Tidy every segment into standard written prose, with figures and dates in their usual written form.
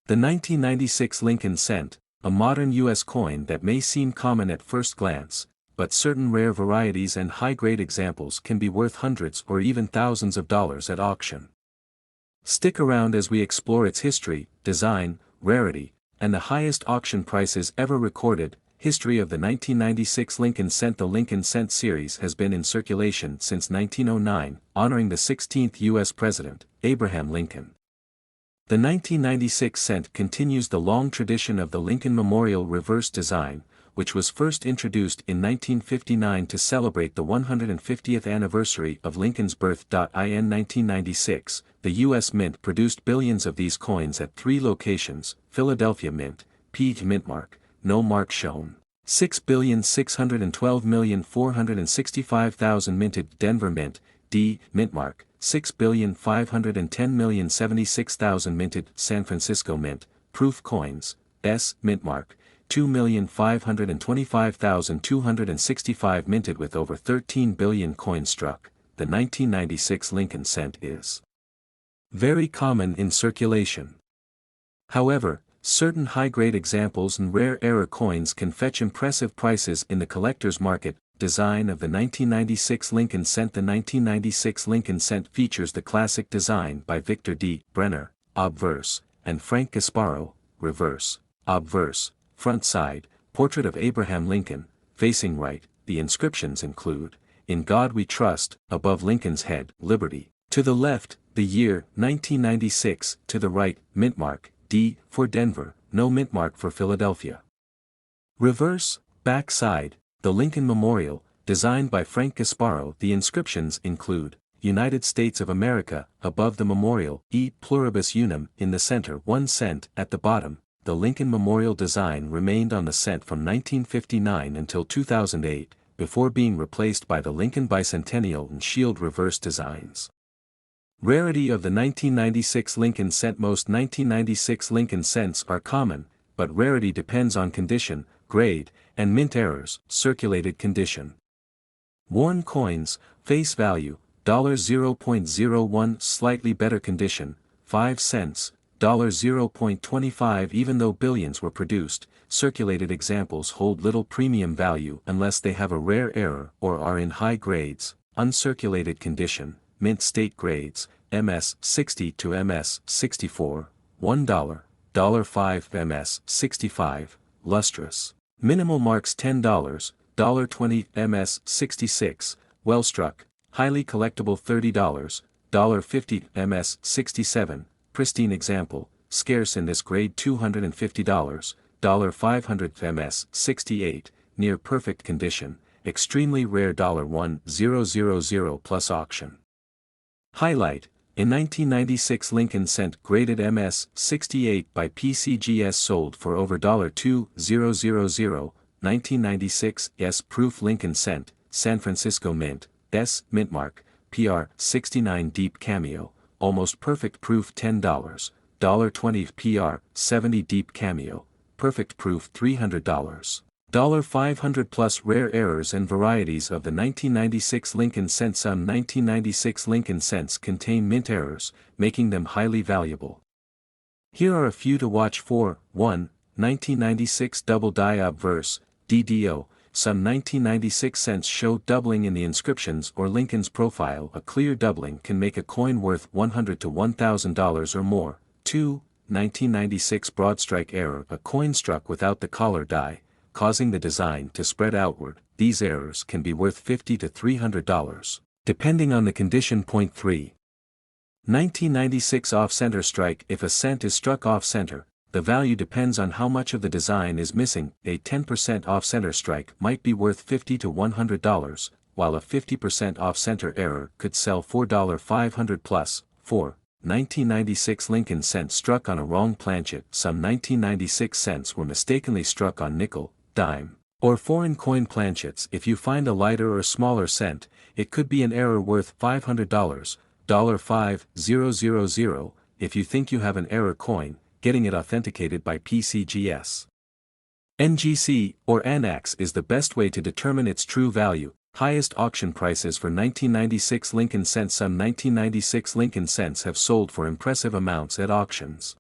The 1996 Lincoln cent, a modern U.S. coin that may seem common at first glance, but certain rare varieties and high-grade examples can be worth hundreds or even thousands of dollars at auction. Stick around as we explore its history, design, rarity, and the highest auction prices ever recorded. History of the 1996 Lincoln cent. The Lincoln cent series has been in circulation since 1909, honoring the 16th U.S. President, Abraham Lincoln. The 1996 cent continues the long tradition of the Lincoln Memorial reverse design, which was first introduced in 1959 to celebrate the 150th anniversary of Lincoln's birth. In 1996, the U.S. Mint produced billions of these coins at 3 locations: Philadelphia Mint, P. Mint mark, no mark shown. 6,612,465,000 minted. Denver Mint, D. Mint mark, 6,510,076,000 minted. San Francisco Mint, proof coins, S. Mint mark, 2,525,265 minted. With over 13 billion coins struck, the 1996 Lincoln cent is very common in circulation. However, certain high-grade examples and rare era coins can fetch impressive prices in the collector's market. Design of the 1996 Lincoln cent. The 1996 Lincoln cent features the classic design by Victor D. Brenner, obverse, and Frank Gasparo, reverse, obverse, front side, portrait of Abraham Lincoln, facing right. The inscriptions include, "In God We Trust," above Lincoln's head, "Liberty." To the left, the year, 1996, to the right, mint mark, D, for Denver, no mint mark for Philadelphia. Reverse, back side, the Lincoln Memorial, designed by Frank Gasparo. The inscriptions include, "United States of America," above the memorial, "E pluribus unum," in the center, 1 cent, at the bottom. The Lincoln Memorial design remained on the cent from 1959 until 2008, before being replaced by the Lincoln Bicentennial and Shield reverse designs. Rarity of the 1996 Lincoln cent. Most 1996 Lincoln cents are common, but rarity depends on condition, grade, and mint errors. Circulated condition. Worn coins, face value, $0.01. Slightly better condition, 5 cents, $0.25. Even though billions were produced, circulated examples hold little premium value unless they have a rare error or are in high grades. Uncirculated condition, mint state grades, MS 60 to MS 64, $1, $5 MS 65, lustrous. Minimal marks $10, $20 MS 66, well struck, highly collectible $30, $50 MS 67, pristine example, scarce in this grade $250, $500 MS 68, near perfect condition, extremely rare $1,000 plus auction. Highlight, in 1996 Lincoln cent graded MS 68 by PCGS sold for over $2,000, 1996 S proof Lincoln cent, San Francisco Mint, S mint mark, PR 69 deep cameo, almost perfect proof $10, $20 PR 70 deep cameo, perfect proof $300. $500 plus rare errors and varieties of the 1996 Lincoln cent. Some 1996 Lincoln cents contain mint errors, making them highly valuable. Here are a few to watch for. 1. 1996 double die obverse, DDO. Some 1996 cents show doubling in the inscriptions or Lincoln's profile. A clear doubling can make a coin worth $100 to $1,000 or more. 2. 1996 broadstrike error. A coin struck without the collar die, causing the design to spread outward. These errors can be worth $50 to $300, depending on the condition. 3. 1996 off-center strike. If a cent is struck off-center, the value depends on how much of the design is missing. A 10% off-center strike might be worth $50 to $100, while a 50% off-center error could sell $4,500 plus. 4. 1996 Lincoln cent struck on a wrong planchet. Some 1996 cents were mistakenly struck on nickel, dime, or foreign coin planchets. If you find a lighter or smaller cent, it could be an error worth $500, $5,000. If you think you have an error coin, getting it authenticated by PCGS, NGC, or ANAX is the best way to determine its true value. Highest auction prices for 1996 Lincoln cents. Some 1996 Lincoln cents have sold for impressive amounts at auctions.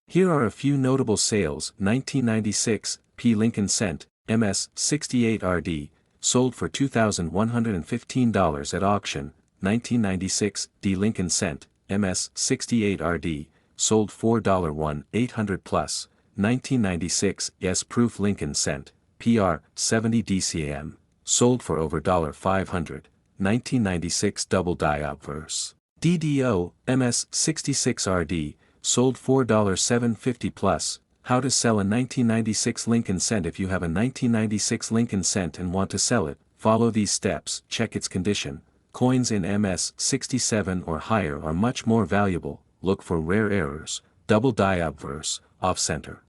Here are a few notable sales. 1996, P. Lincoln Cent, MS 68RD, sold for $2,115 at auction. 1996, D. Lincoln Cent, MS 68RD, sold $4 800 plus. 1996, S. Proof Lincoln Cent, PR 70 DCAM, sold for over $500. 1996 Double Die Obverse, DDO, MS 66RD, sold $4 750 plus. How to sell a 1996 Lincoln Cent. If you have a 1996 Lincoln Cent and want to sell it, follow these steps. Check its condition. Coins in MS 67 or higher are much more valuable. Look for rare errors, double die obverse, off-center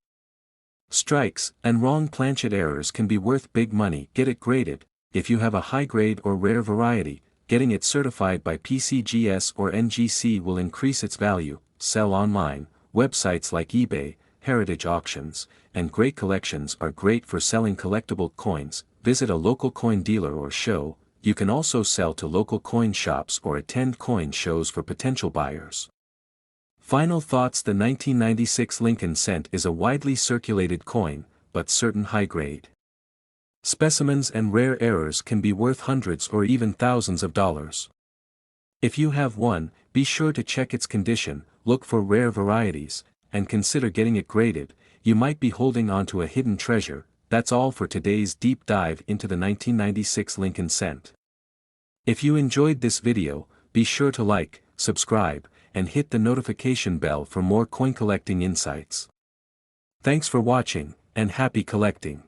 strikes, and wrong planchet errors can be worth big money. Get it graded. If you have a high-grade or rare variety, getting it certified by PCGS or NGC will increase its value. Sell online. Websites like eBay, Heritage Auctions, and Great Collections are great for selling collectible coins. Visit a local coin dealer or show. You can also sell to local coin shops or attend coin shows for potential buyers. Final thoughts. The 1996 Lincoln Cent is a widely circulated coin, but certain high-grade specimens and rare errors can be worth hundreds or even thousands of dollars. If you have one, be sure to check its condition, look for rare varieties, and consider getting it graded. You might be holding on to a hidden treasure. That's all for today's deep dive into the 1996 Lincoln Cent. If you enjoyed this video, be sure to like, subscribe, and hit the notification bell for more coin collecting insights. Thanks for watching, and happy collecting.